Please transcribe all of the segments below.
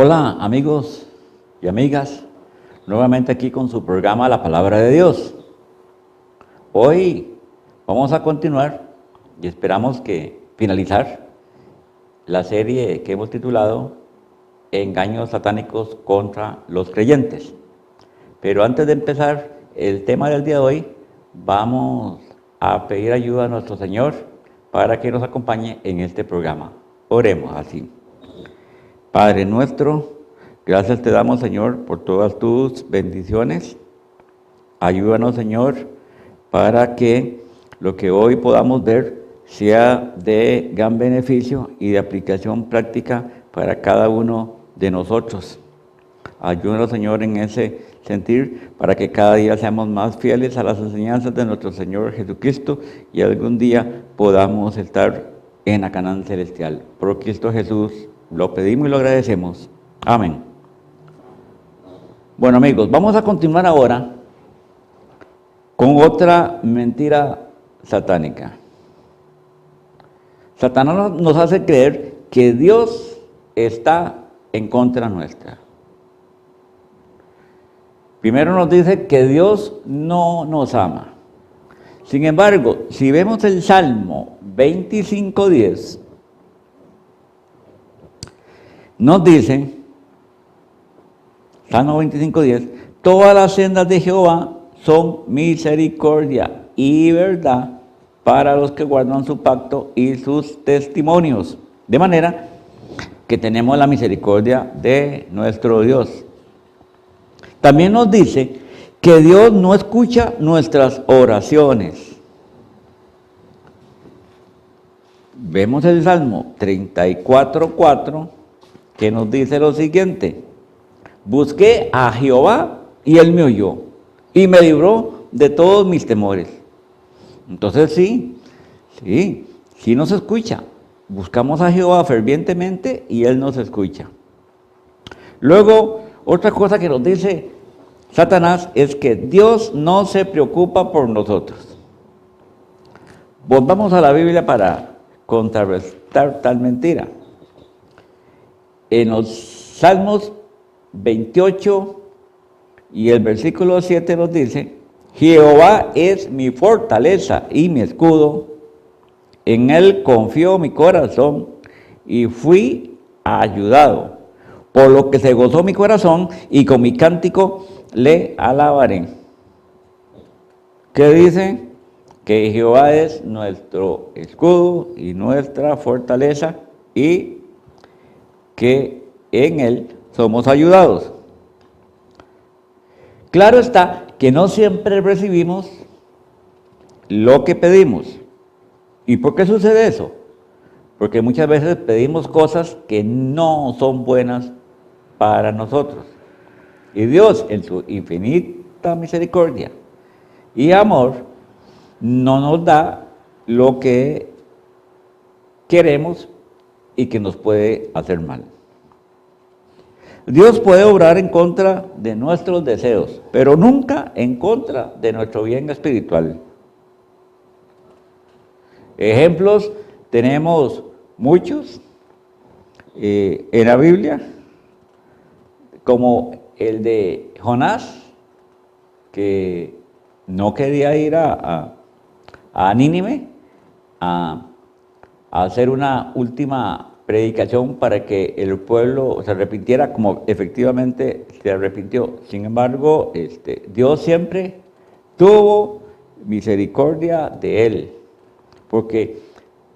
Hola amigos y amigas, nuevamente aquí con su programa La Palabra de Dios. Hoy vamos a continuar y esperamos que finalizar la serie que hemos titulado Engaños satánicos contra los creyentes. Pero antes de empezar el tema del día de hoy, vamos a pedir ayuda a nuestro Señor para que nos acompañe en este programa. Oremos así. Padre nuestro, gracias te damos, Señor, por todas tus bendiciones. Ayúdanos, Señor, para que lo que hoy podamos ver sea de gran beneficio y de aplicación práctica para cada uno de nosotros. Ayúdanos, Señor, en ese sentir para que cada día seamos más fieles a las enseñanzas de nuestro Señor Jesucristo y algún día podamos estar en la Canaán celestial. Por Cristo Jesús lo pedimos y lo agradecemos. Amén. Bueno, amigos, vamos a continuar ahora con otra mentira satánica. Satanás nos hace creer que Dios está en contra nuestra. Primero nos dice que Dios no nos ama. Sin embargo, si vemos el Salmo 25:10, nos dice, Salmo 25:10, todas las sendas de Jehová son misericordia y verdad para los que guardan su pacto y sus testimonios. De manera que tenemos la misericordia de nuestro Dios. También nos dice que Dios no escucha nuestras oraciones. Vemos el Salmo 34:4 que nos dice lo siguiente: busqué a Jehová y él me oyó y me libró de todos mis temores. Entonces sí nos escucha. Buscamos a Jehová fervientemente y él nos escucha. Luego, otra cosa que nos dice Satanás es que Dios no se preocupa por nosotros. Volvamos a la Biblia para contrarrestar tal mentira. En los Salmos 28 y el versículo 7 nos dice: Jehová es mi fortaleza y mi escudo, en él confió mi corazón y fui ayudado. Por lo que se gozó mi corazón y con mi cántico le alabaré. ¿Qué dice? Que Jehová es nuestro escudo y nuestra fortaleza y que en él somos ayudados. Claro está que no siempre recibimos lo que pedimos. ¿Y por qué sucede eso? Porque muchas veces pedimos cosas que no son buenas para nosotros. Y Dios, en su infinita misericordia y amor, no nos da lo que queremos y que nos puede hacer mal. Dios puede obrar en contra de nuestros deseos, pero nunca en contra de nuestro bien espiritual. Ejemplos tenemos muchos en la Biblia, como el de Jonás, que no quería ir a Nínive a hacer una última predicación para que el pueblo se arrepintiera, como efectivamente se arrepintió. Sin embargo, Dios siempre tuvo misericordia de él, porque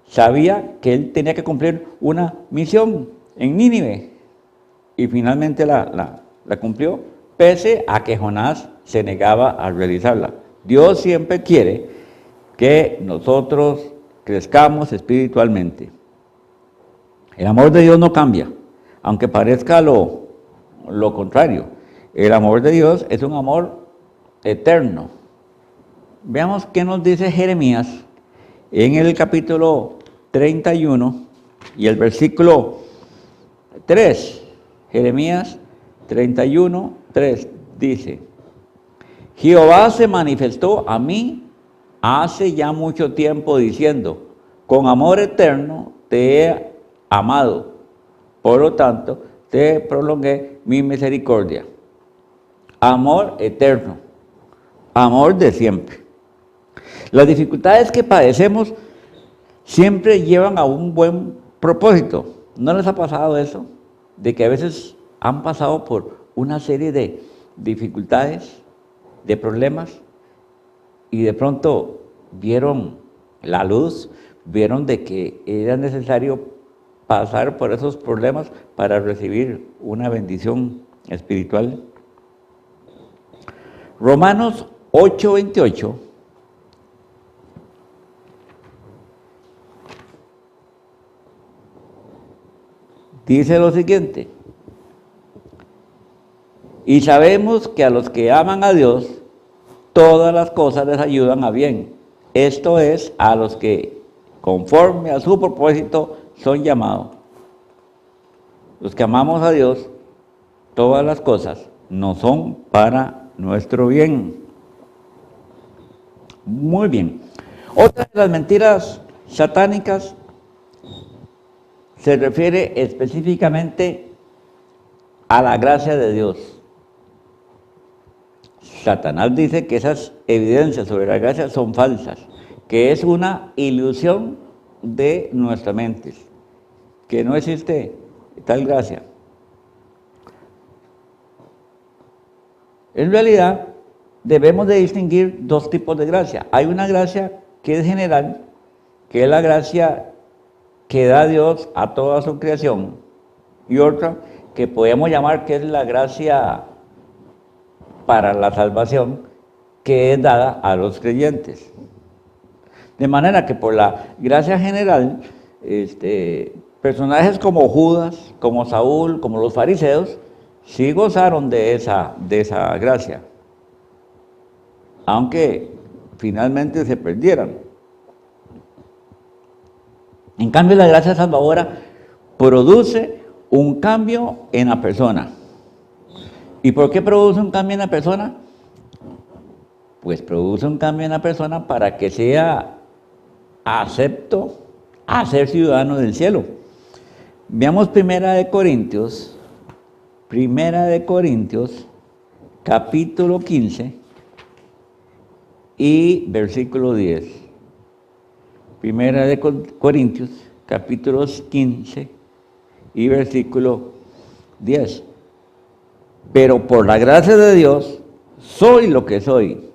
sabía que él tenía que cumplir una misión en Nínive y finalmente la cumplió, pese a que Jonás se negaba a realizarla. Dios siempre quiere que nosotros crezcamos espiritualmente. El amor de Dios no cambia, aunque parezca lo contrario. El amor de Dios es un amor eterno. Veamos qué nos dice Jeremías en el capítulo 31 y el versículo 3. Jeremías 31:3 dice: Jehová se manifestó a mí hace ya mucho tiempo diciendo: con amor eterno te he amado, por lo tanto te prolongué mi misericordia. Amor eterno, amor de siempre. Las dificultades que padecemos siempre llevan a un buen propósito. ¿No les ha pasado eso? De que a veces han pasado por una serie de dificultades, de problemas, y de pronto vieron la luz, vieron de que era necesario pasar por esos problemas para recibir una bendición espiritual. Romanos 8:28 dice lo siguiente: y sabemos que a los que aman a Dios, todas las cosas les ayudan a bien. Esto es, a los que conforme a su propósito son llamados. Los que amamos a Dios, todas las cosas no son para nuestro bien. Muy bien. Otra de las mentiras satánicas se refiere específicamente a la gracia de Dios. Satanás dice que esas evidencias sobre la gracia son falsas, que es una ilusión de nuestra mente, que no existe tal gracia. En realidad, debemos de distinguir dos tipos de gracia. Hay una gracia que es general, que es la gracia que da Dios a toda su creación, y otra que podemos llamar que es la gracia para la salvación, que es dada a los creyentes. De manera que por la gracia general, personajes como Judas, como Saúl, como los fariseos, sí gozaron de esa gracia, aunque finalmente se perdieran. En cambio, la gracia salvadora produce un cambio en la persona. ¿Y por qué produce un cambio en la persona? Pues produce un cambio en la persona para que sea acepto a ser ciudadano del cielo. Veamos Primera de Corintios, capítulo 15 y versículo 10. Primera de Corintios, capítulo 15 y versículo 10. Pero por la gracia de Dios soy lo que soy,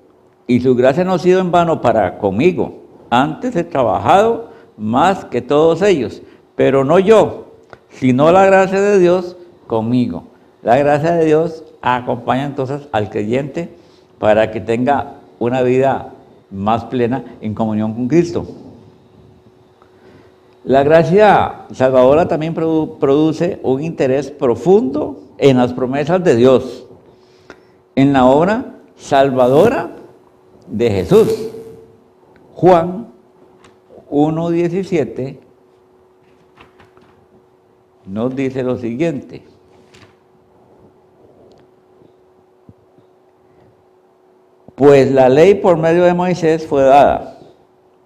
y su gracia no ha sido en vano para conmigo. Antes he trabajado más que todos ellos, pero no yo, sino la gracia de Dios conmigo. La gracia de Dios acompaña entonces al creyente para que tenga una vida más plena en comunión con Cristo. La gracia salvadora también produce un interés profundo en las promesas de Dios, en la obra salvadora de Jesús. Juan 1:17 nos dice lo siguiente: pues la ley por medio de Moisés fue dada,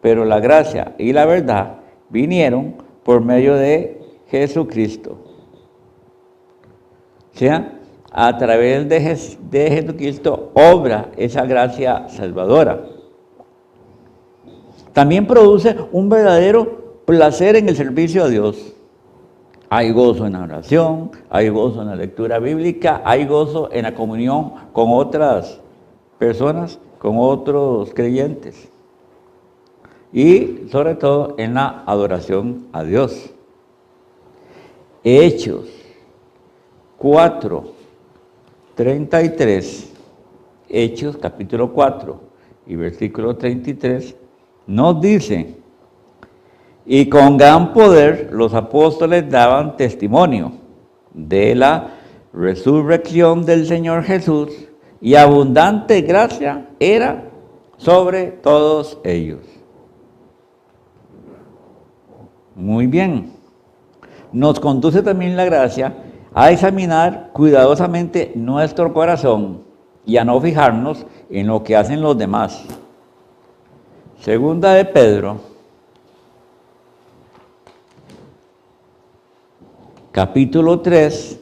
pero la gracia y la verdad vinieron por medio de Jesucristo. O sea, a través de Jesucristo obra esa gracia salvadora. También produce un verdadero placer en el servicio a Dios. Hay gozo en la oración, hay gozo en la lectura bíblica, hay gozo en la comunión con otras personas, con otros creyentes. Y sobre todo en la adoración a Dios. Hechos 4:33, Hechos capítulo 4 y versículo 33, nos dice: y con gran poder los apóstoles daban testimonio de la resurrección del Señor Jesús, y abundante gracia era sobre todos ellos. Muy bien. Nos conduce también la gracia a examinar cuidadosamente nuestro corazón y a no fijarnos en lo que hacen los demás. Segunda de Pedro, capítulo 3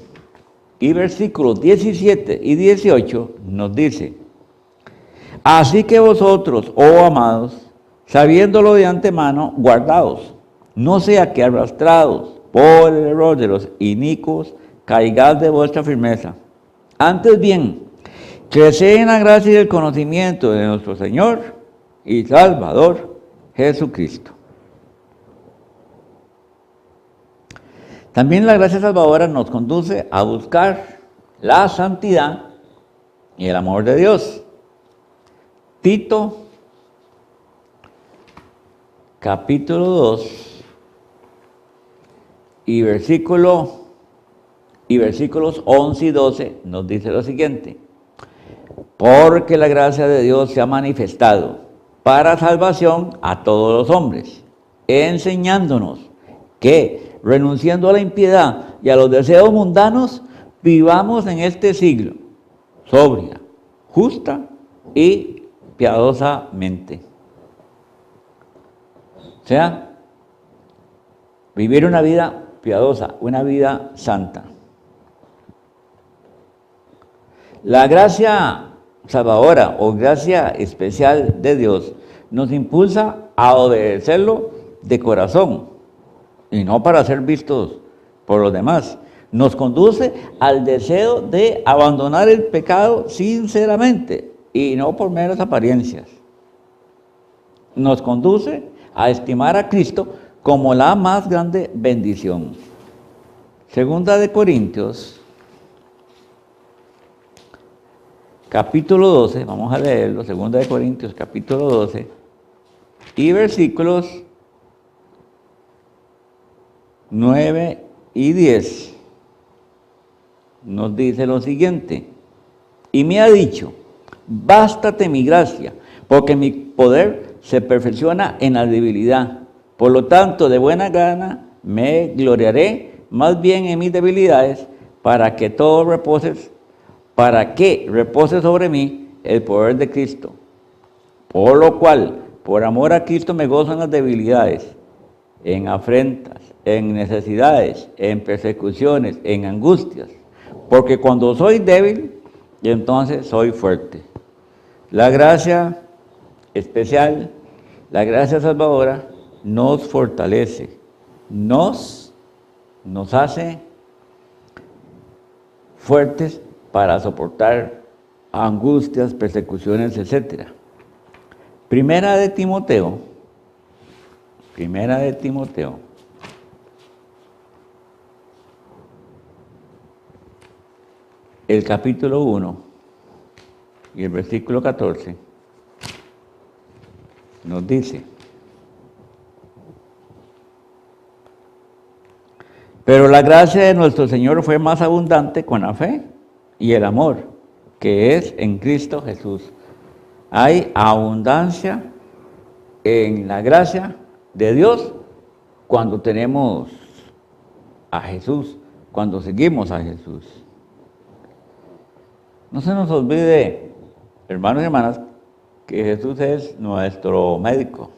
y versículos 17 y 18 nos dice: así que vosotros, oh amados, sabiéndolo de antemano, guardaos, no sea que arrastrados por el error de los inicuos caigáis de vuestra firmeza. Antes bien, creced en la gracia y el conocimiento de nuestro Señor y Salvador Jesucristo. También la gracia salvadora nos conduce a buscar la santidad y el amor de Dios. Tito, capítulo 2 y versículos 11 y 12 nos dice lo siguiente: porque la gracia de Dios se ha manifestado para salvación a todos los hombres, enseñándonos que, renunciando a la impiedad y a los deseos mundanos, vivamos en este siglo sobria, justa y piadosamente. O sea, vivir una vida piadosa, una vida santa. La gracia salvadora o gracia especial de Dios nos impulsa a obedecerlo de corazón y no para ser vistos por los demás. Nos conduce al deseo de abandonar el pecado sinceramente y no por meras apariencias. Nos conduce a estimar a Cristo como la más grande bendición. Segunda de Corintios, capítulo 12, vamos a leerlo, Segunda de Corintios, capítulo 12, y versículos 9 y 10, nos dice lo siguiente: y me ha dicho, bástate mi gracia, porque mi poder se perfecciona en la debilidad. Por lo tanto, de buena gana me gloriaré más bien en mis debilidades, para que repose sobre mí el poder de Cristo. Por lo cual, por amor a Cristo me gozo en las debilidades, en afrentas, en necesidades, en persecuciones, en angustias, porque cuando soy débil, entonces soy fuerte. La gracia especial, la gracia salvadora, nos fortalece, nos hace fuertes para soportar angustias, persecuciones, etc. Primera de Timoteo, el capítulo 1 y el versículo 14 nos dice: pero la gracia de nuestro Señor fue más abundante con la fe y el amor que es en Cristo Jesús. Hay abundancia en la gracia de Dios cuando tenemos a Jesús, cuando seguimos a Jesús. No se nos olvide, hermanos y hermanas, que Jesús es nuestro médico.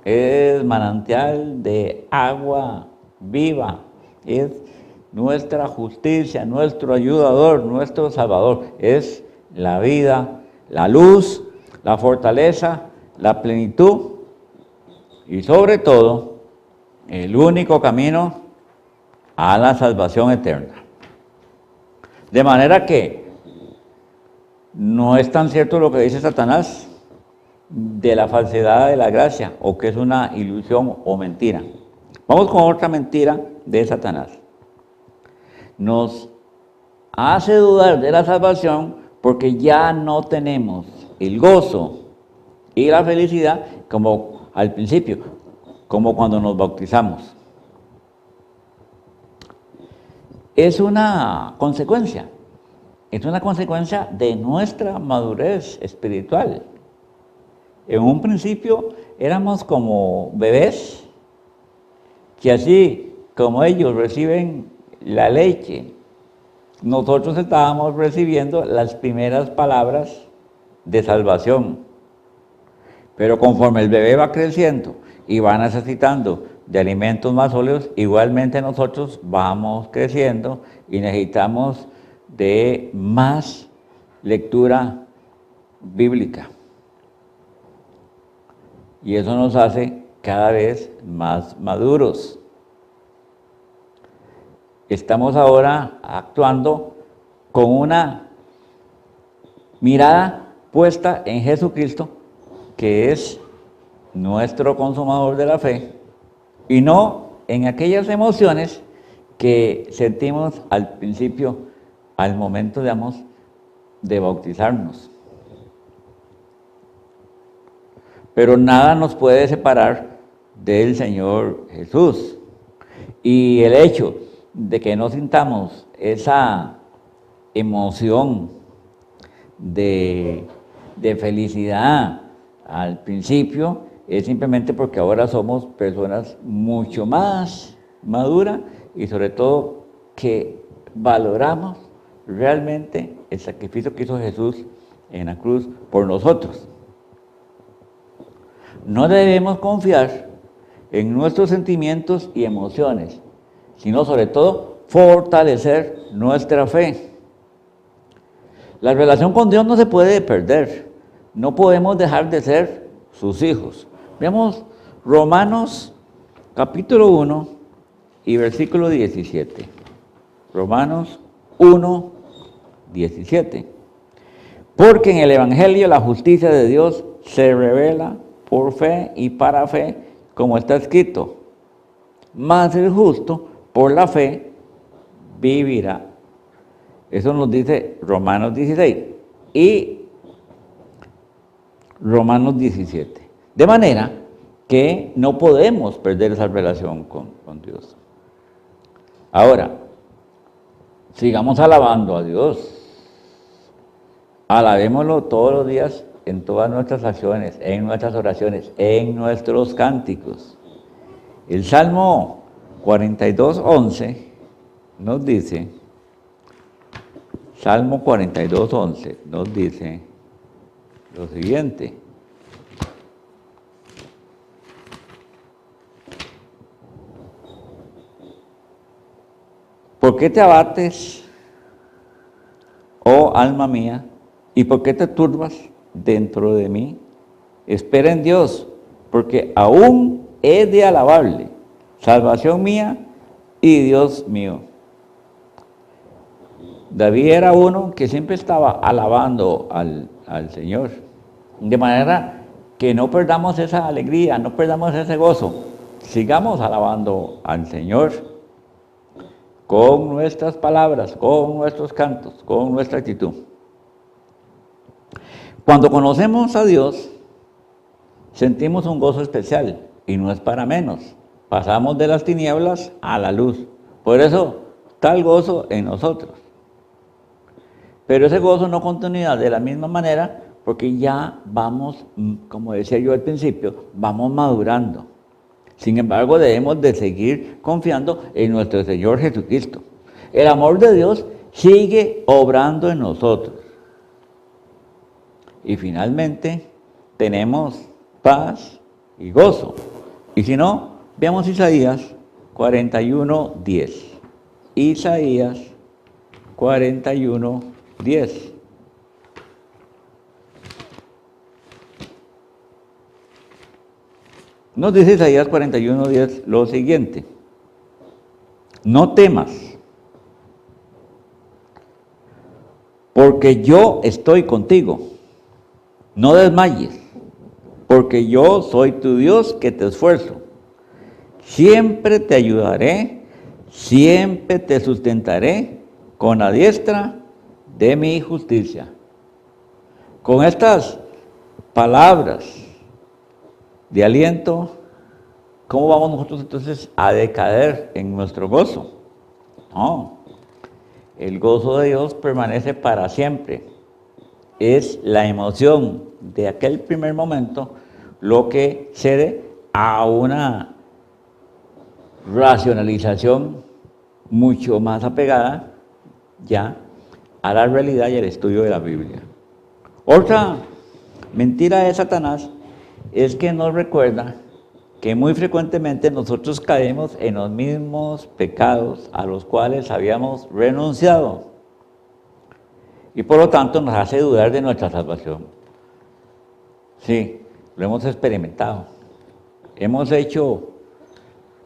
Es manantial de agua viva. Es nuestra justicia, nuestro ayudador, nuestro salvador. Es la vida, la luz, la fortaleza, la plenitud y sobre todo el único camino a la salvación eterna. De manera que no es tan cierto lo que dice Satanás de la falsedad de la gracia, o que es una ilusión o mentira. Vamos con otra mentira de Satanás. Nos hace dudar de la salvación porque ya no tenemos el gozo y la felicidad como al principio, como cuando nos bautizamos. Es una consecuencia de nuestra madurez espiritual. En un principio éramos como bebés, que así como ellos reciben la leche, nosotros estábamos recibiendo las primeras palabras de salvación. Pero conforme el bebé va creciendo y va necesitando de alimentos más sólidos, igualmente nosotros vamos creciendo y necesitamos de más lectura bíblica. Y eso nos hace cada vez más maduros. Estamos ahora actuando con una mirada puesta en Jesucristo, que es nuestro consumador de la fe, y no en aquellas emociones que sentimos al principio, al momento, digamos, de bautizarnos. Pero nada nos puede separar del Señor Jesús. Y el hecho de que no sintamos esa emoción de felicidad al principio es simplemente porque ahora somos personas mucho más maduras y sobre todo que valoramos realmente el sacrificio que hizo Jesús en la cruz por nosotros. No debemos confiar en nuestros sentimientos y emociones, sino sobre todo fortalecer nuestra fe. La relación con Dios no se puede perder, no podemos dejar de ser sus hijos. Veamos Romanos capítulo 1 y versículo 17. Romanos 1, 17. Porque en el Evangelio la justicia de Dios se revela por fe y para fe, como está escrito, mas el justo por la fe vivirá. Eso nos dice Romanos 16 y Romanos 17. De manera que no podemos perder esa relación con Dios. Ahora, sigamos alabando a Dios. Alabémoslo todos los días en todas nuestras acciones, en nuestras oraciones, en nuestros cánticos. El Salmo 42:11 nos dice, Salmo 42:11 nos dice lo siguiente. ¿Por qué te abates, oh alma mía, y por qué te turbas dentro de mí? Espera en Dios, porque aún he de alabarle, salvación mía y Dios mío. David era uno que siempre estaba alabando al Señor, de manera que no perdamos esa alegría, no perdamos ese gozo, sigamos alabando al Señor con nuestras palabras, con nuestros cantos, con nuestra actitud. Cuando conocemos a Dios, sentimos un gozo especial, y no es para menos. Pasamos de las tinieblas a la luz. Por eso está el gozo en nosotros. Pero ese gozo no continúa de la misma manera, porque ya vamos, como decía yo al principio, vamos madurando. Sin embargo, debemos de seguir confiando en nuestro Señor Jesucristo. El amor de Dios sigue obrando en nosotros. Y finalmente, tenemos paz y gozo. Y si no, veamos Isaías 41:10. Isaías 41:10. Nos dice Isaías 41:10 lo siguiente: no temas, porque yo estoy contigo. No desmayes, porque yo soy tu Dios que te esfuerzo. Siempre te ayudaré, siempre te sustentaré con la diestra de mi justicia. Con estas palabras de aliento, ¿cómo vamos nosotros entonces a decaer en nuestro gozo? No, el gozo de Dios permanece para siempre. Es la emoción de aquel primer momento lo que cede a una racionalización mucho más apegada ya a la realidad y al estudio de la Biblia. Otra mentira de Satanás es que nos recuerda que muy frecuentemente nosotros caemos en los mismos pecados a los cuales habíamos renunciado. Y por lo tanto nos hace dudar de nuestra salvación. Sí, lo hemos experimentado. Hemos hecho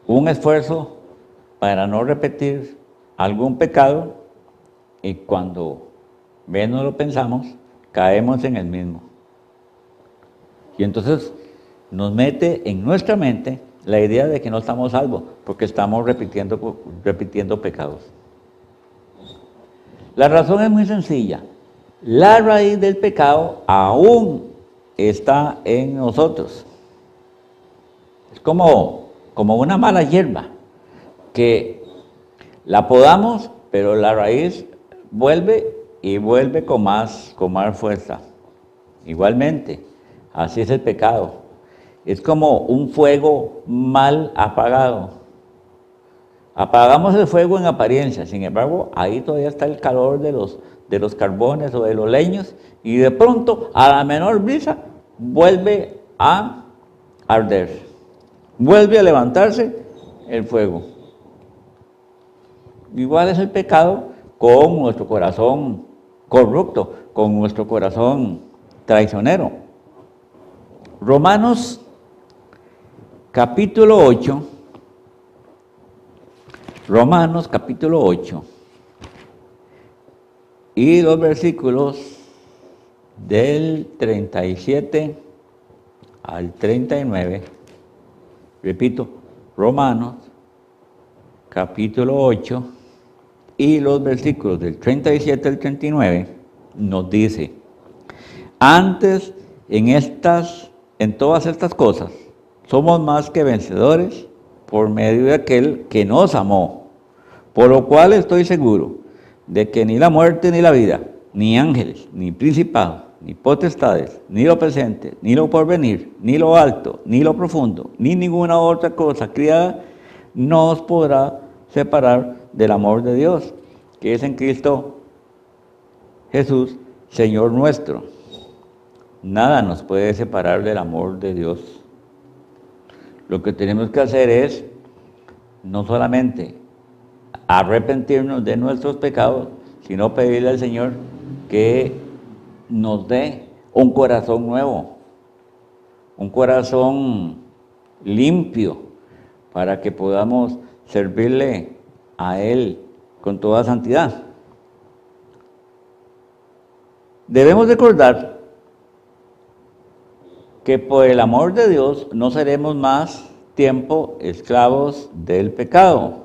un esfuerzo para no repetir algún pecado y cuando menos lo pensamos, caemos en el mismo. Y entonces nos mete en nuestra mente la idea de que no estamos salvos porque estamos repitiendo pecados. La razón es muy sencilla. La raíz del pecado aún está en nosotros. Es como una mala hierba que la podamos, pero la raíz vuelve y vuelve con más fuerza. Igualmente, así es el pecado. Es como un fuego mal apagado. Apagamos el fuego en apariencia, sin embargo, ahí todavía está el calor de los carbones o de los leños, y de pronto, a la menor brisa, vuelve a arder. Vuelve a levantarse el fuego. Igual es el pecado con nuestro corazón corrupto, con nuestro corazón traicionero. Romanos capítulo 8. Romanos capítulo 8 y los versículos del 37 al 39, repito, Romanos capítulo 8 y los versículos del 37 al 39 nos dice: antes en todas estas cosas somos más que vencedores por medio de aquel que nos amó, por lo cual estoy seguro de que ni la muerte ni la vida, ni ángeles, ni principados, ni potestades, ni lo presente, ni lo porvenir, ni lo alto, ni lo profundo, ni ninguna otra cosa criada nos podrá separar del amor de Dios, que es en Cristo Jesús, Señor nuestro. Nada nos puede separar del amor de Dios. Lo que tenemos que hacer es no solamente arrepentirnos de nuestros pecados, sino pedirle al Señor que nos dé un corazón nuevo, un corazón limpio, para que podamos servirle a Él con toda santidad. Debemos recordar que por el amor de Dios no seremos más tiempo esclavos del pecado.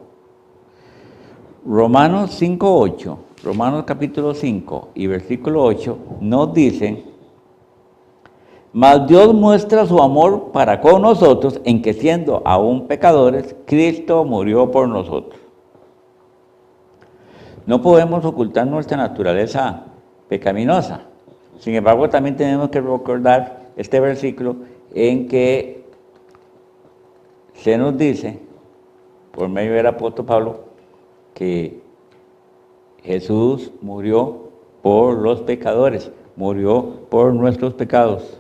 Romanos 5:8, Romanos capítulo 5 y versículo 8 nos dice: mas Dios muestra su amor para con nosotros en que siendo aún pecadores, Cristo murió por nosotros. No podemos ocultar nuestra naturaleza pecaminosa. Sin embargo, también tenemos que recordar este versículo en que se nos dice, por medio del apóstol Pablo, que Jesús murió por los pecadores, murió por nuestros pecados.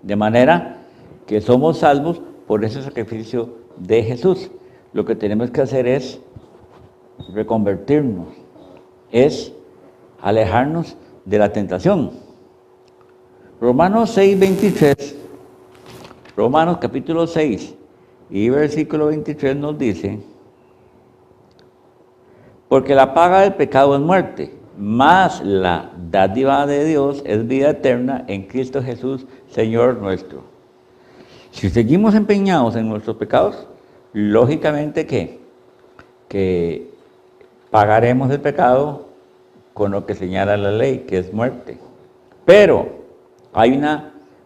De manera que somos salvos por ese sacrificio de Jesús. Lo que tenemos que hacer es reconvertirnos, es alejarnos de la tentación. Romanos 6:23, Romanos capítulo 6 y versículo 23 nos dice: porque la paga del pecado es muerte, mas la dádiva de Dios es vida eterna en Cristo Jesús, Señor nuestro. Si seguimos empeñados en nuestros pecados, lógicamente que pagaremos el pecado con lo que señala la ley, que es muerte. Pero hay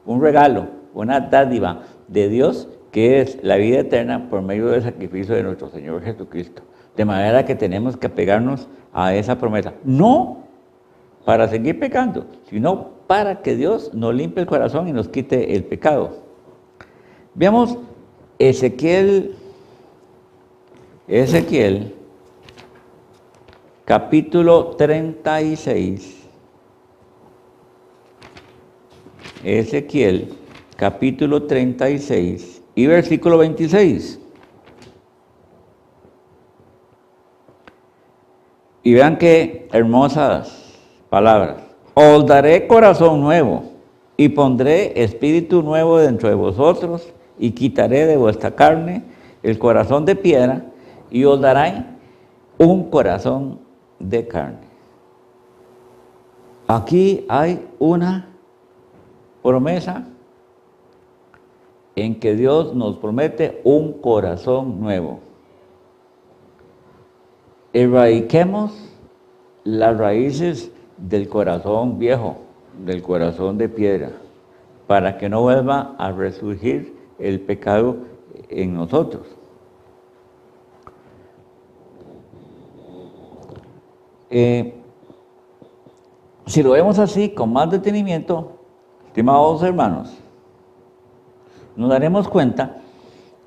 un regalo, una dádiva de Dios, que es la vida eterna por medio del sacrificio de nuestro Señor Jesucristo. De manera que tenemos que apegarnos a esa promesa. No para seguir pecando, sino para que Dios nos limpie el corazón y nos quite el pecado. Veamos Ezequiel capítulo 36. Ezequiel capítulo 36 y versículo 26. Y vean qué hermosas palabras. Os daré corazón nuevo y pondré espíritu nuevo dentro de vosotros y quitaré de vuestra carne el corazón de piedra y os daré un corazón de carne. Aquí hay una promesa en que Dios nos promete un corazón nuevo. Erradiquemos las raíces del corazón viejo, del corazón de piedra, para que no vuelva a resurgir el pecado en nosotros. Si lo vemos así, con más detenimiento, estimados hermanos, nos daremos cuenta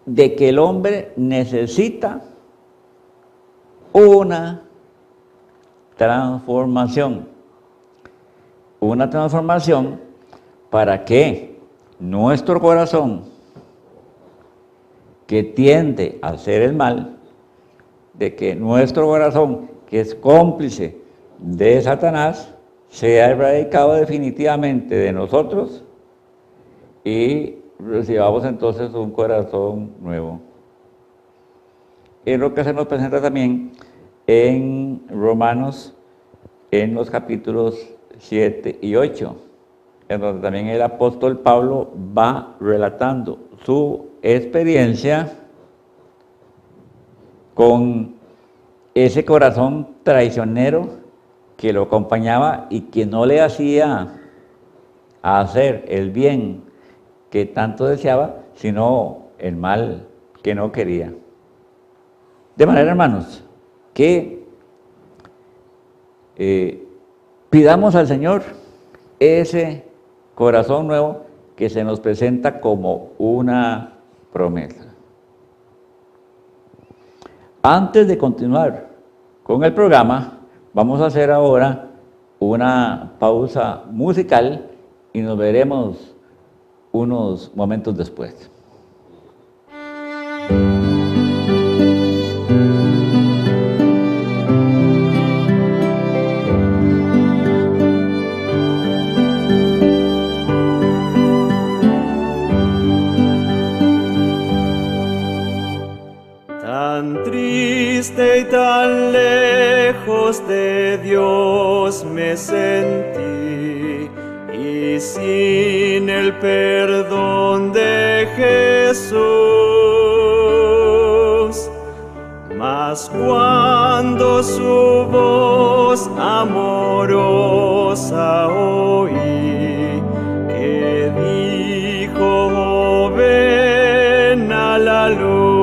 de que el hombre necesita una transformación. Una transformación para que nuestro corazón, que tiende a hacer el mal, de que nuestro corazón, que es cómplice de Satanás, sea erradicado definitivamente de nosotros y recibamos entonces un corazón nuevo. Es lo que se nos presenta también en Romanos, en los capítulos 7 y 8, en donde también el apóstol Pablo va relatando su experiencia con ese corazón traicionero que lo acompañaba y que no le hacía hacer el bien que tanto deseaba, sino el mal que no quería. De manera, hermanos, que pidamos al Señor ese corazón nuevo que se nos presenta como una promesa. Antes de continuar con el programa, vamos a hacer ahora una pausa musical y nos veremos unos momentos después. Tan triste y tan lejos de Dios me sentí, y sin el perdón de Jesús. Mas cuando su voz amorosa oí, que dijo: ven a la luz.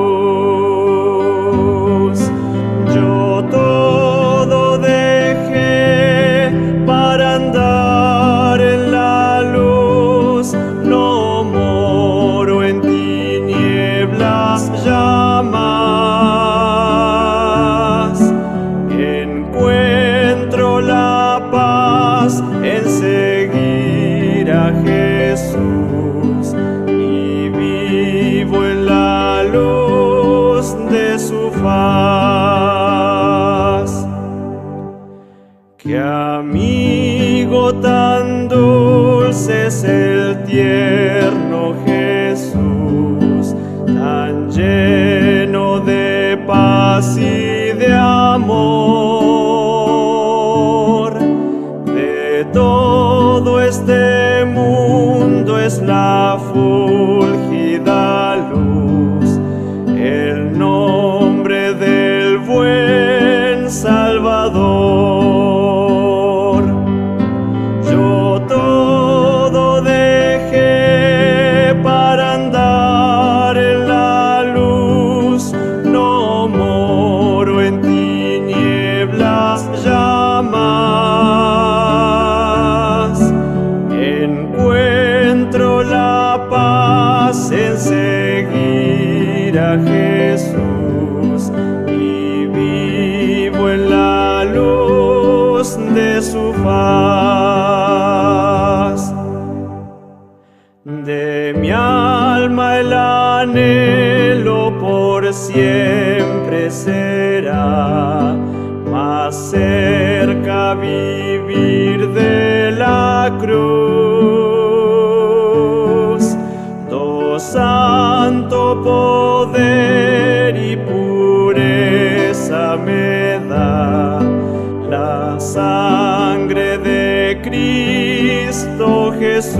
Todo dejé para andar en la luz, no moro en tinieblas ya más. Encuentro la paz en seguir a Jesús y vivo en la luz de su faz. Qué amigo tan dulce es el tierno Jesús, tan lleno de paz y de amor. De todo este mundo es la fulgida luz, el nombre del buen Salvador. Encuentro la paz siempre será más cerca vivir de la cruz. Do santo poder y pureza me da la sangre de Cristo Jesús.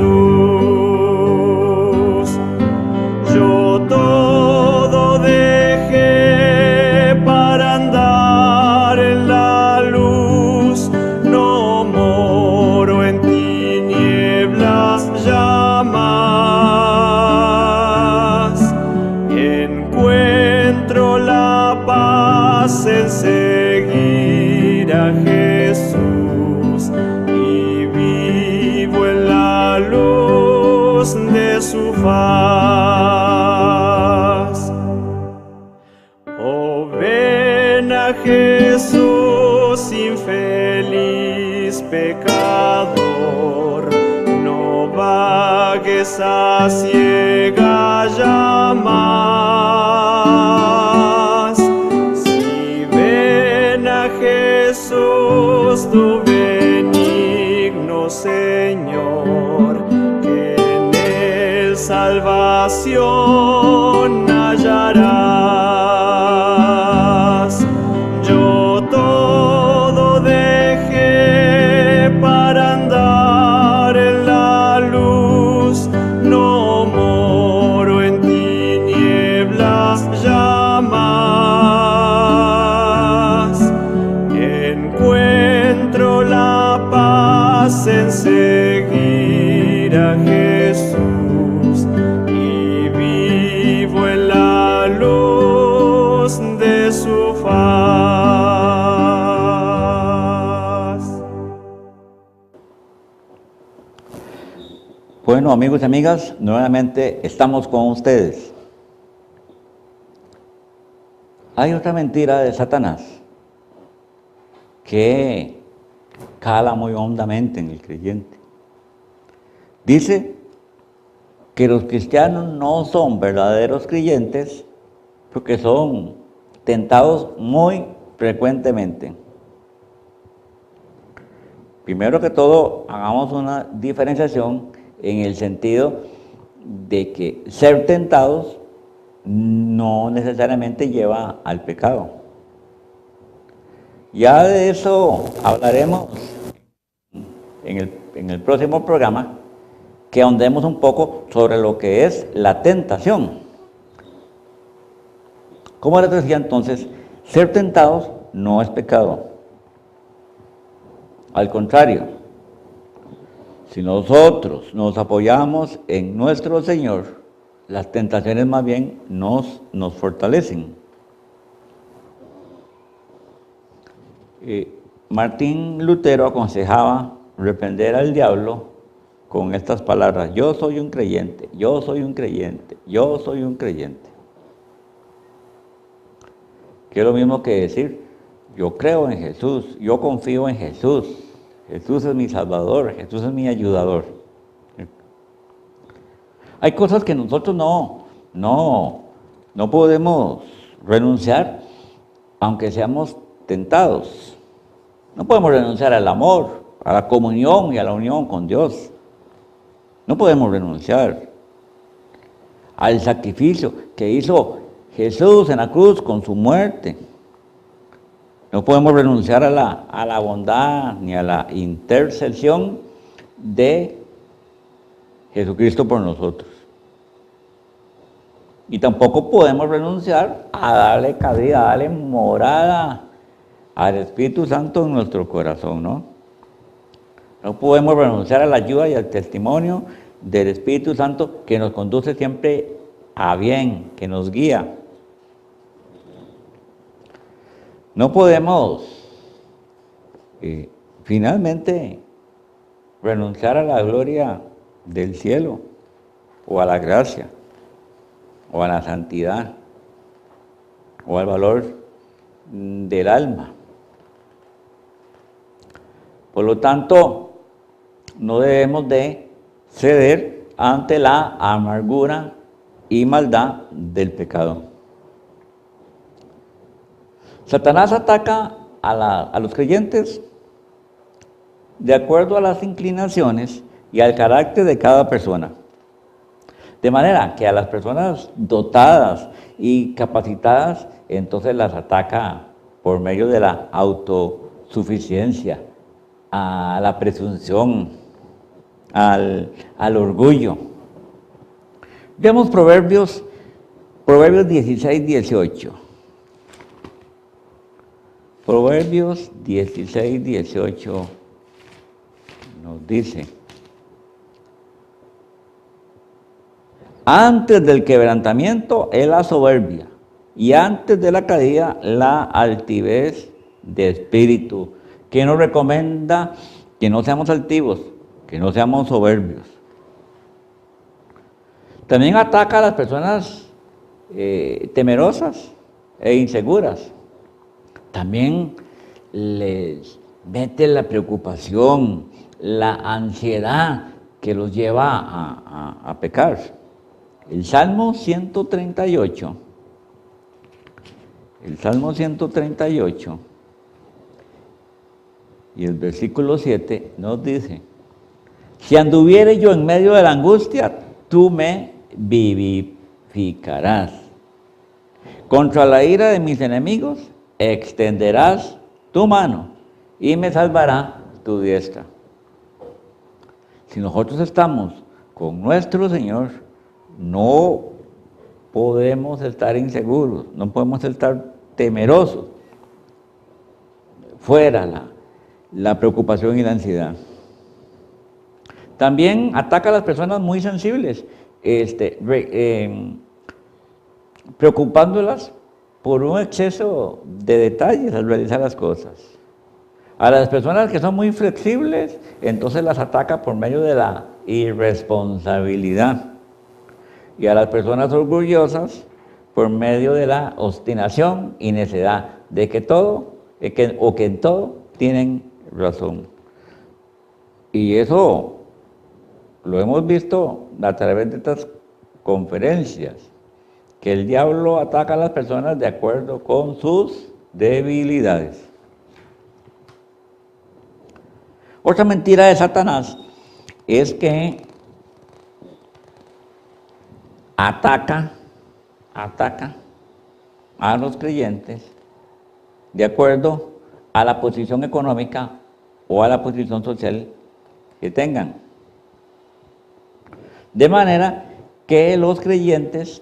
Yo todo dejé para andar en la luz, no moro en tinieblas ya más. Encuentro la paz en seguir a Jesús y vivo en la luz de su faz. Oh, ven a Jesús, infeliz pecador, no vagues a ciega ya más. Si ven a Jesús, tu benigno Señor, que en él salvación hallarás. Yo todo dejé para andar en la luz, no moro en tinieblas ya más. Encuentro la paz en seguir a Jesús y vivo en la luz de su faz. Bueno, amigos y amigas, nuevamente estamos con ustedes. Hay otra mentira de Satanás que cala muy hondamente en el creyente. Dice que los cristianos no son verdaderos creyentes porque son tentados muy frecuentemente. Primero que todo, hagamos una diferenciación en el sentido de que ser tentados no necesariamente lleva al pecado. Ya de eso hablaremos en el próximo programa, que ahondemos un poco sobre lo que es la tentación. Como les decía entonces, ser tentados no es pecado. Al contrario, si nosotros nos apoyamos en nuestro Señor, las tentaciones más bien nos fortalecen. Martín Lutero aconsejaba reprender al diablo con estas palabras: yo soy un creyente, yo soy un creyente, yo soy un creyente. Que es lo mismo que decir: yo creo en Jesús, yo confío en Jesús, Jesús es mi Salvador, Jesús es mi ayudador. Hay cosas que nosotros no podemos renunciar, aunque seamos tentados. No podemos renunciar al amor, a la comunión y a la unión con Dios. No podemos renunciar al sacrificio que hizo Jesús en la cruz con su muerte. No podemos renunciar a la bondad ni a la intercesión de Jesucristo por nosotros. Y tampoco podemos renunciar a darle cabida, a darle morada al Espíritu Santo en nuestro corazón, ¿no? No podemos renunciar a la ayuda y al testimonio del Espíritu Santo que nos conduce siempre a bien, que nos guía. No podemos, finalmente, renunciar a la gloria del cielo, o a la gracia, o a la santidad, o al valor del alma. Por lo tanto, no debemos de ceder ante la amargura y maldad del pecado. Satanás ataca a los creyentes de acuerdo a las inclinaciones y al carácter de cada persona. De manera que a las personas dotadas y capacitadas, entonces las ataca por medio de la autosuficiencia, a la presunción, al orgullo. Veamos Proverbios 16, 18. Proverbios 16, 18 nos dice: antes del quebrantamiento es la soberbia, y antes de la caída la altivez de espíritu. Que nos recomienda que no seamos altivos, que no seamos soberbios. También ataca a las personas temerosas e inseguras. También les mete la preocupación, la ansiedad que los lleva a pecar. El Salmo 138, y el versículo 7 nos dice: si anduviere yo en medio de la angustia, tú me vivificarás. Contra la ira de mis enemigos, extenderás tu mano y me salvará tu diestra. Si nosotros estamos con nuestro Señor, no podemos estar inseguros, no podemos estar temerosos. Fuera la preocupación y la ansiedad. También ataca a las personas muy sensibles, preocupándolas por un exceso de detalles al realizar las cosas. A las personas que son muy flexibles, entonces las ataca por medio de la irresponsabilidad. Y a las personas orgullosas, por medio de la obstinación y necedad, de que en todo tienen razón. Y eso lo hemos visto a través de estas conferencias, que el diablo ataca a las personas de acuerdo con sus debilidades. Otra mentira de Satanás es que ataca a los creyentes de acuerdo a la posición económica o a la posición social que tengan. De manera que los creyentes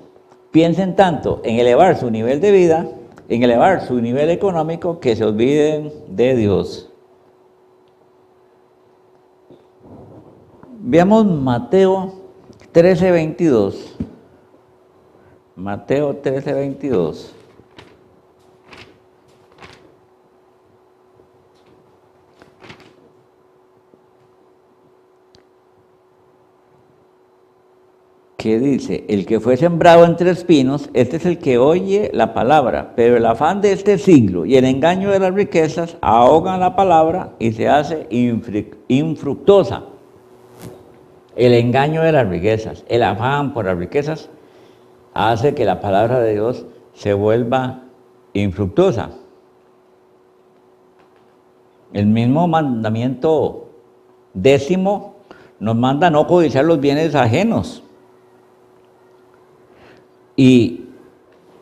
piensen tanto en elevar su nivel de vida, en elevar su nivel económico, que se olviden de Dios. Veamos Mateo 13:22. Mateo 13:22. Que dice: el que fue sembrado entre espinos, este es el que oye la palabra, pero el afán de este siglo y el engaño de las riquezas ahogan la palabra y se hace infructuosa. El engaño de las riquezas, el afán por las riquezas, hace que la palabra de Dios se vuelva infructuosa. El mismo mandamiento 10º nos manda no codiciar los bienes ajenos. Y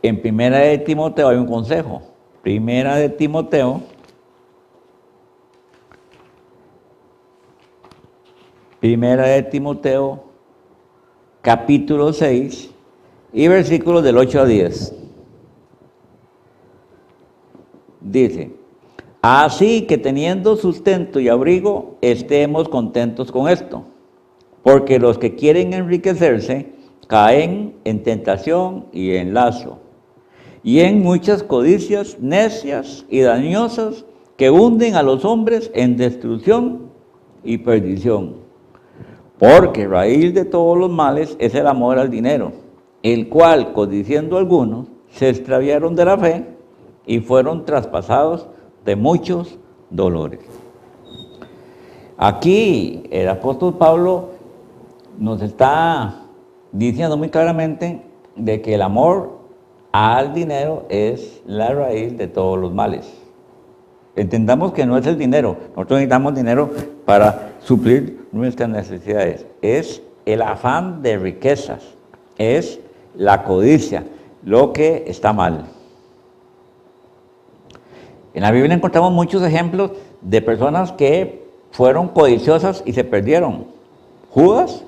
en Primera de Timoteo hay un consejo. Primera de Timoteo, capítulo 6 y versículos del 8 a 10. Dice: así que teniendo sustento y abrigo, estemos contentos con esto, porque los que quieren enriquecerse caen en tentación y en lazo, y en muchas codicias necias y dañosas que hunden a los hombres en destrucción y perdición. Porque raíz de todos los males es el amor al dinero, el cual, codiciando algunos, se extraviaron de la fe y fueron traspasados de muchos dolores. Aquí el apóstol Pablo nos está diciendo muy claramente de que el amor al dinero es la raíz de todos los males. Entendamos que no es el dinero, nosotros necesitamos dinero para suplir nuestras necesidades. Es el afán de riquezas, es la codicia, lo que está mal. En la Biblia encontramos muchos ejemplos de personas que fueron codiciosas y se perdieron. Judas,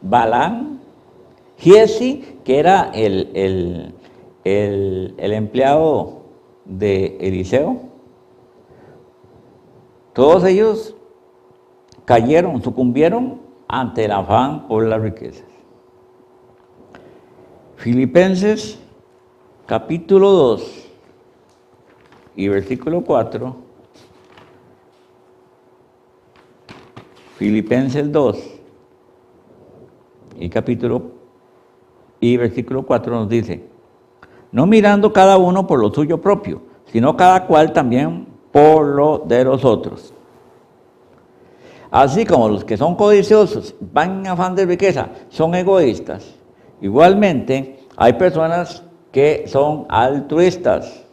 Balaam, Giezi, que era el empleado de Eliseo. Todos ellos cayeron, sucumbieron ante el afán por las riquezas. Filipenses capítulo 2 y versículo 4. Filipenses 2 y versículo 4 nos dice: no mirando cada uno por lo suyo propio, sino cada cual también por lo de los otros. Así como los que son codiciosos van en afán de riqueza, son egoístas, igualmente hay personas que son altruistas.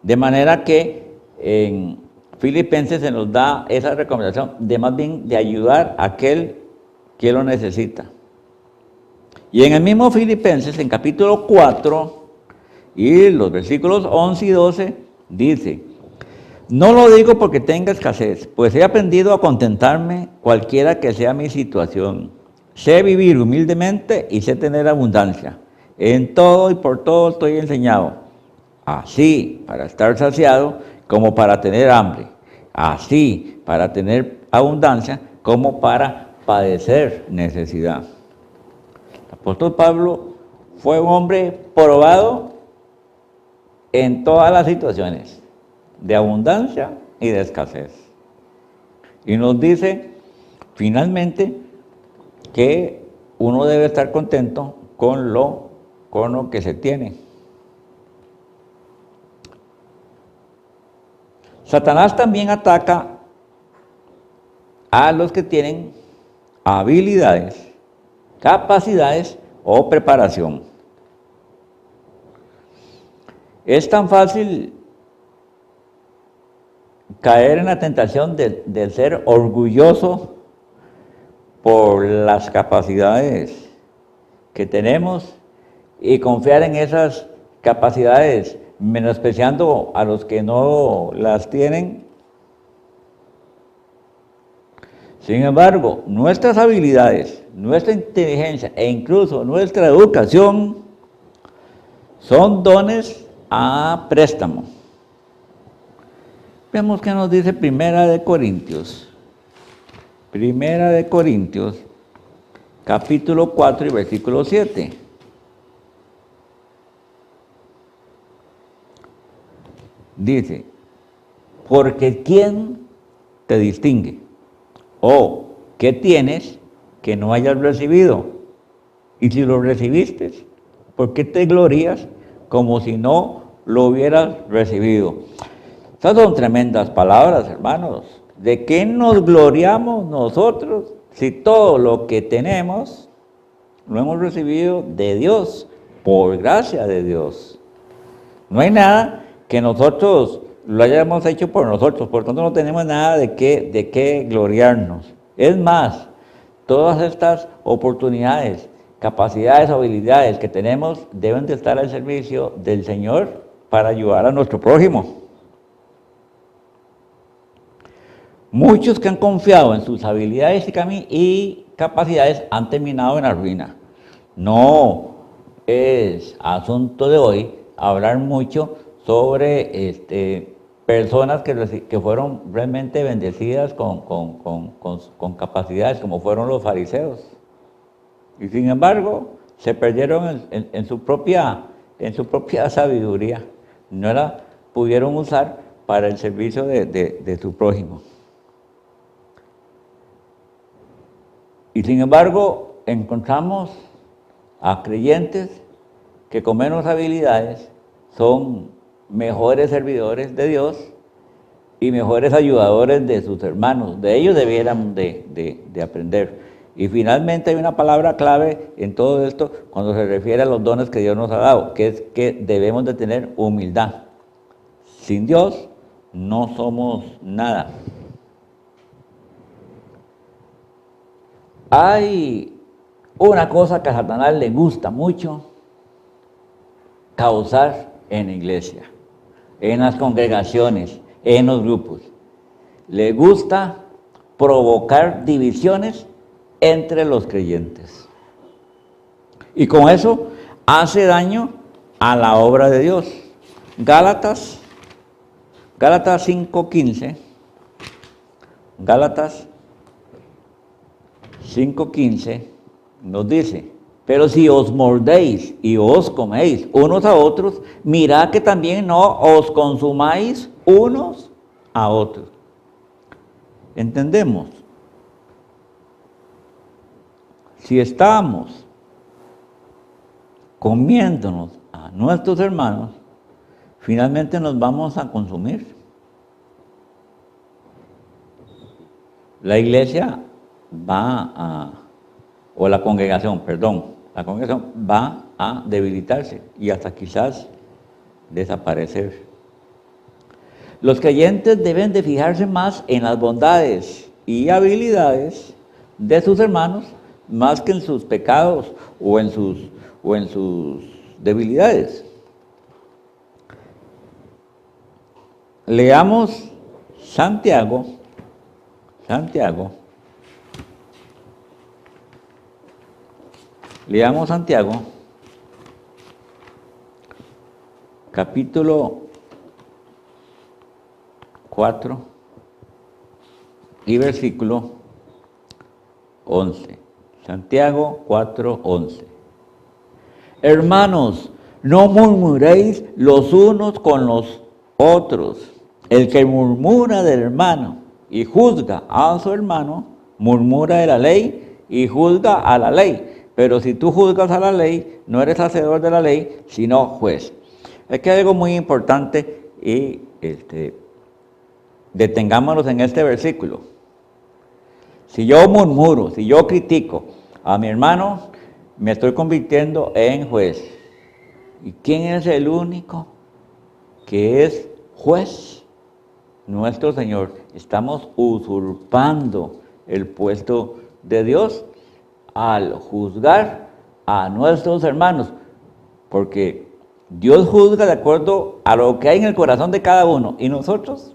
De manera que en Filipenses se nos da esa recomendación de más bien de ayudar a aquel que lo necesita. Y en el mismo Filipenses, en capítulo 4 y los versículos 11 y 12, dice: no lo digo porque tenga escasez, pues he aprendido a contentarme cualquiera que sea mi situación. Sé vivir humildemente y sé tener abundancia. En todo y por todo estoy enseñado, así para estar saciado como para tener hambre, así para tener abundancia como para padecer necesidad. El apóstol Pablo fue un hombre probado en todas las situaciones, de abundancia y de escasez. Y nos dice finalmente que uno debe estar contento con lo que se tiene. Satanás también ataca a los que tienen habilidades, capacidades o preparación. Es tan fácil caer en la tentación de ser orgulloso por las capacidades que tenemos y confiar en esas capacidades, menospreciando a los que no las tienen. Sin embargo, nuestras habilidades, nuestra inteligencia e incluso nuestra educación son dones a préstamo. Vemos que nos dice Primera de Corintios, capítulo 4 y versículo 7. Dice: porque ¿quién te distingue? ¿O qué tienes que no hayas recibido? Y si lo recibiste, ¿por qué te glorías como si no lo hubieras recibido? Estas son tremendas palabras, hermanos. ¿De qué nos gloriamos nosotros si todo lo que tenemos lo hemos recibido de Dios, por gracia de Dios? No hay nada que nosotros lo hayamos hecho por nosotros, por lo tanto no tenemos nada de qué gloriarnos. Es más, todas estas oportunidades, capacidades, habilidades que tenemos deben de estar al servicio del Señor para ayudar a nuestro prójimo. Muchos que han confiado en sus habilidades y capacidades han terminado en la ruina. No es asunto de hoy hablar mucho sobre personas que fueron realmente bendecidas con capacidades, como fueron los fariseos. Y sin embargo, se perdieron en su propia sabiduría. No la pudieron usar para el servicio de su prójimo. Y sin embargo, encontramos a creyentes que con menos habilidades son mejores servidores de Dios y mejores ayudadores de sus hermanos. De ellos debieran de aprender. Y finalmente hay una palabra clave en todo esto cuando se refiere a los dones que Dios nos ha dado, que es que debemos de tener humildad. Sin Dios no somos nada. Hay una cosa que a Satanás le gusta mucho causar en la iglesia, en las congregaciones, en los grupos. Le gusta provocar divisiones entre los creyentes. Y con eso hace daño a la obra de Dios. Gálatas 5:15. Gálatas 5:15 nos dice: pero si os mordéis y os coméis unos a otros, mirad que también no os consumáis unos a otros. ¿Entendemos? Si estamos comiéndonos a nuestros hermanos, finalmente nos vamos a consumir. La iglesia la congregación va a debilitarse y hasta quizás desaparecer. Los creyentes deben de fijarse más en las bondades y habilidades de sus hermanos más que en sus pecados o en sus debilidades. Leamos Santiago, capítulo 4 y versículo 11. Santiago 4:11. Hermanos, no murmuréis los unos con los otros. El que murmura del hermano y juzga a su hermano, murmura de la ley y juzga a la ley. Pero si tú juzgas a la ley, no eres hacedor de la ley, sino juez. Es que hay algo muy importante y detengámonos en este versículo. Si yo murmuro, si yo critico a mi hermano, me estoy convirtiendo en juez. ¿Y quién es el único que es juez? Nuestro Señor. Estamos usurpando el puesto de Dios al juzgar a nuestros hermanos, porque Dios juzga de acuerdo a lo que hay en el corazón de cada uno, y nosotros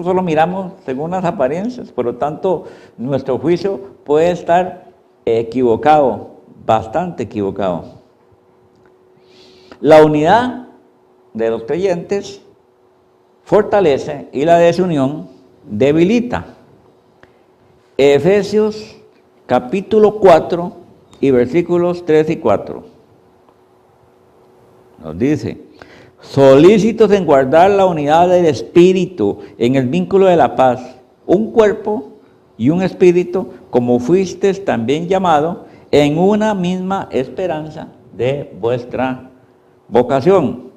solo miramos según las apariencias. Por lo tanto, nuestro juicio puede estar equivocado, bastante equivocado. La unidad de los creyentes fortalece y la desunión debilita. Efesios capítulo 4 y versículos 3 y 4 nos dice: solícitos en guardar la unidad del espíritu en el vínculo de la paz, un cuerpo y un espíritu, como fuisteis también llamado, en una misma esperanza de vuestra vocación.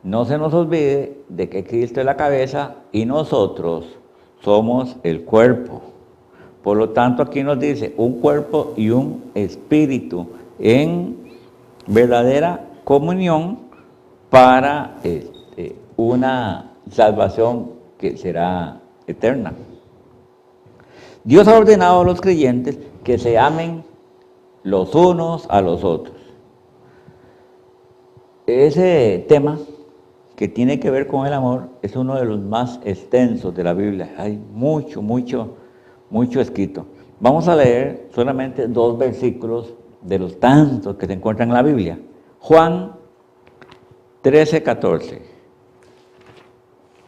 No se nos olvide de que Cristo es la cabeza y nosotros somos el cuerpo. Por lo tanto, aquí nos dice un cuerpo y un espíritu en verdadera comunión para una salvación que será eterna. Dios ha ordenado a los creyentes que se amen los unos a los otros. Ese tema que tiene que ver con el amor es uno de los más extensos de la Biblia. Hay mucho escrito. Vamos a leer solamente 2 versículos de los tantos que se encuentran en la Biblia. Juan 13:14.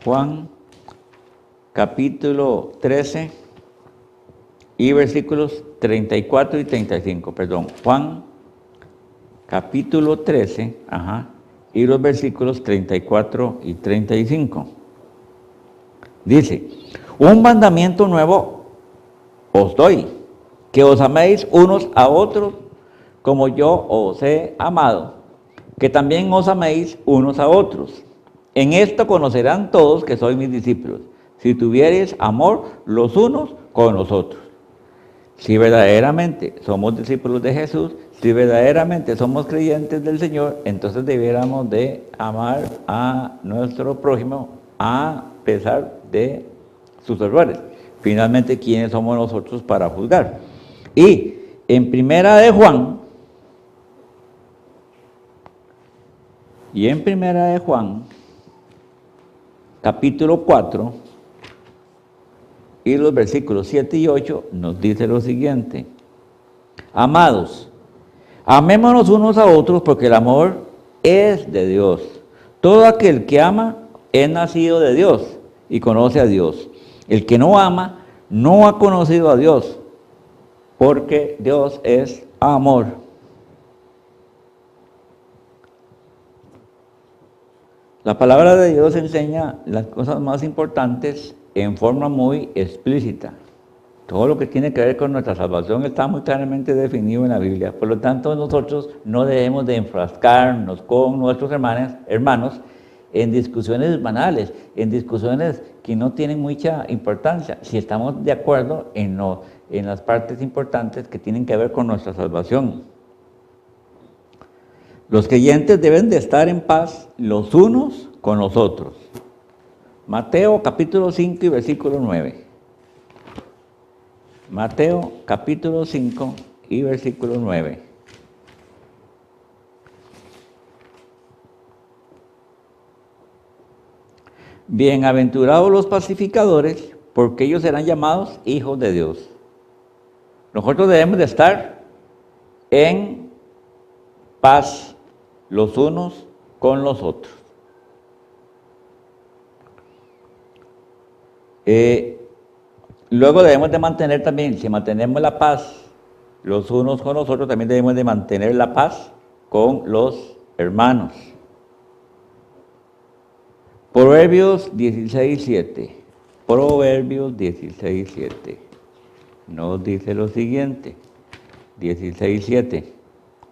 Juan capítulo 13 y versículos 34 y 35. Juan capítulo 13, y los versículos 34 y 35. Dice: un mandamiento nuevo os doy, que os améis unos a otros como yo os he amado, que también os améis unos a otros. En esto conocerán todos que sois mis discípulos, si tuviereis amor los unos con los otros. Si verdaderamente somos discípulos de Jesús, si verdaderamente somos creyentes del Señor, entonces debiéramos de amar a nuestro prójimo a pesar de sus errores. Finalmente, ¿quiénes somos nosotros para juzgar? Y en Primera de Juan, capítulo 4, y los versículos 7 y 8 nos dice lo siguiente: amados, amémonos unos a otros porque el amor es de Dios. Todo aquel que ama es nacido de Dios y conoce a Dios. El que no ama no ha conocido a Dios, porque Dios es amor. La palabra de Dios enseña las cosas más importantes en forma muy explícita. Todo lo que tiene que ver con nuestra salvación está muy claramente definido en la Biblia. Por lo tanto, nosotros no debemos de enfrascarnos con nuestros hermanos en discusiones banales, en discusiones que no tienen mucha importancia, si estamos de acuerdo en las partes importantes que tienen que ver con nuestra salvación. Los creyentes deben de estar en paz los unos con los otros. Mateo capítulo 5 y versículo 9. Mateo capítulo 5 y versículo 9. Bienaventurados los pacificadores, porque ellos serán llamados hijos de Dios. Nosotros debemos de estar en paz los unos con los otros. Luego debemos de mantener también, si mantenemos la paz los unos con los otros, también debemos de mantener la paz con los hermanos. Proverbios 16:7. Proverbios 16:7. Nos dice lo siguiente. 16:7.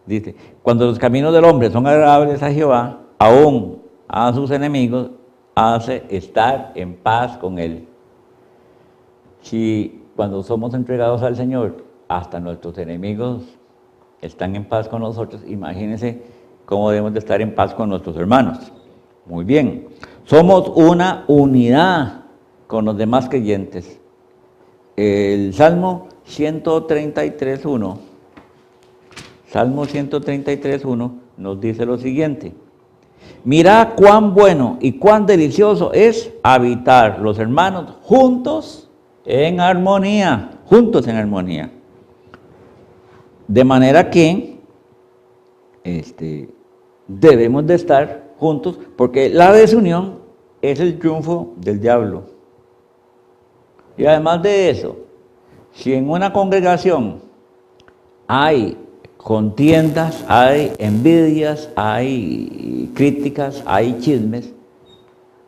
Dice: cuando los caminos del hombre son agradables a Jehová, aún a sus enemigos hace estar en paz con él. Si cuando somos entregados al Señor, hasta nuestros enemigos están en paz con nosotros, imagínense cómo debemos de estar en paz con nuestros hermanos. Muy bien, somos una unidad con los demás creyentes. El Salmo 133:1, Salmo 133:1 nos dice lo siguiente: mirad cuán bueno y cuán delicioso es habitar los hermanos juntos en armonía, De manera que debemos de estar juntos, porque la desunión es el triunfo del diablo. Y además de eso, si en una congregación hay contiendas, hay envidias, hay críticas, hay chismes,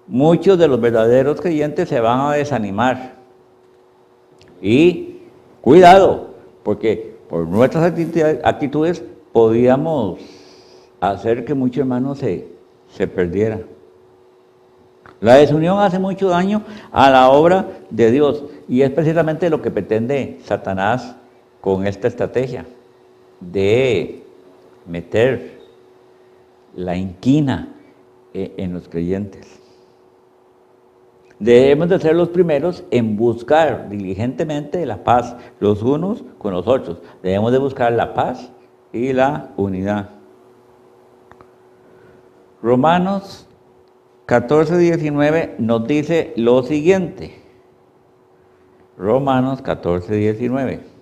muchos de los verdaderos creyentes se van a desanimar. Y cuidado, porque por nuestras actitudes podíamos hacer que muchos hermanos se perdieran. La desunión hace mucho daño a la obra de Dios, y es precisamente lo que pretende Satanás con esta estrategia de meter la inquina en los creyentes. Debemos de ser los primeros en buscar diligentemente la paz los unos con los otros. Debemos de buscar la paz y la unidad. Romanos 14:19 nos dice lo siguiente. Romanos 14:19.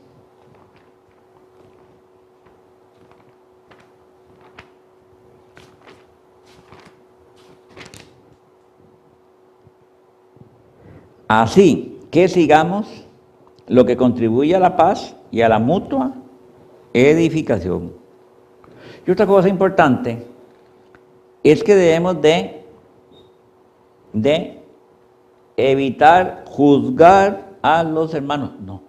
Así que sigamos lo que contribuye a la paz y a la mutua edificación. Y otra cosa importante es que debemos de evitar juzgar a los hermanos. No.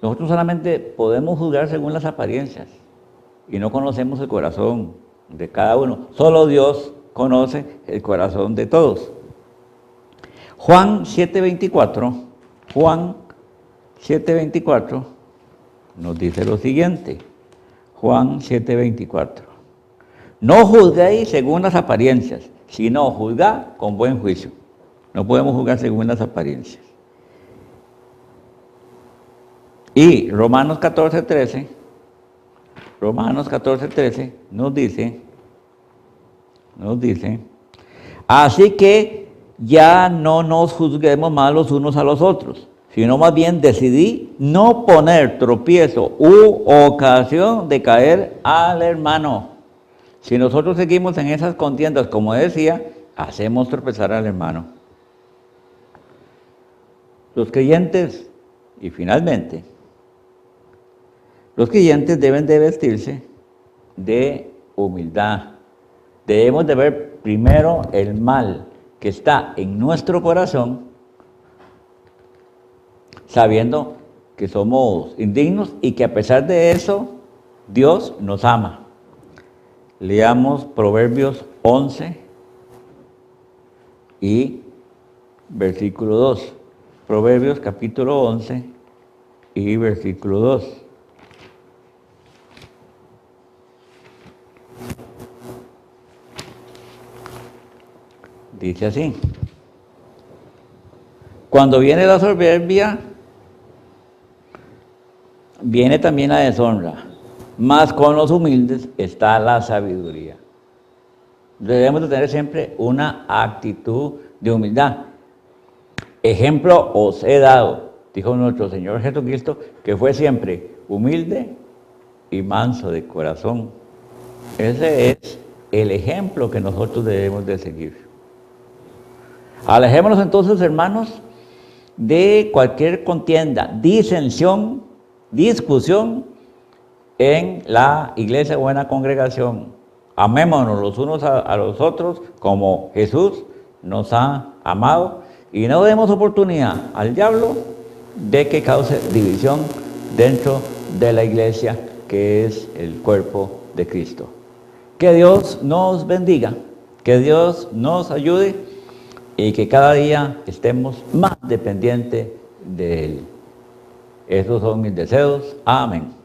Nosotros solamente podemos juzgar según las apariencias y no conocemos el corazón de cada uno. Solo Dios conoce el corazón de todos. Juan 7:24 nos dice lo siguiente, Juan 7:24. No juzguéis según las apariencias, sino juzgad con buen juicio. No podemos juzgar según las apariencias. Y Romanos 14:13 nos dice, así que ya no nos juzguemos más los unos a los otros, sino más bien decidí no poner tropiezo u ocasión de caer al hermano. Si nosotros seguimos en esas contiendas, como decía, hacemos tropezar al hermano. Los creyentes, y finalmente, los creyentes deben de vestirse de humildad. Debemos de ver primero el mal que está en nuestro corazón, sabiendo que somos indignos y que a pesar de eso, Dios nos ama. Leamos Proverbios 11 y versículo 2. Proverbios capítulo 11 y versículo 2. Dice así: cuando viene la soberbia, viene también la deshonra, mas con los humildes está la sabiduría. Debemos de tener siempre una actitud de humildad. Ejemplo os he dado, dijo nuestro Señor Jesucristo, que fue siempre humilde y manso de corazón. Ese es el ejemplo que nosotros debemos de seguir. Alejémonos entonces, hermanos, de cualquier contienda, disensión, discusión en la iglesia o en la congregación. Amémonos los unos a los otros como Jesús nos ha amado y no demos oportunidad al diablo de que cause división dentro de la iglesia, que es el cuerpo de Cristo. Que Dios nos bendiga, que Dios nos ayude y que cada día estemos más dependientes de Él. Esos son mis deseos. Amén.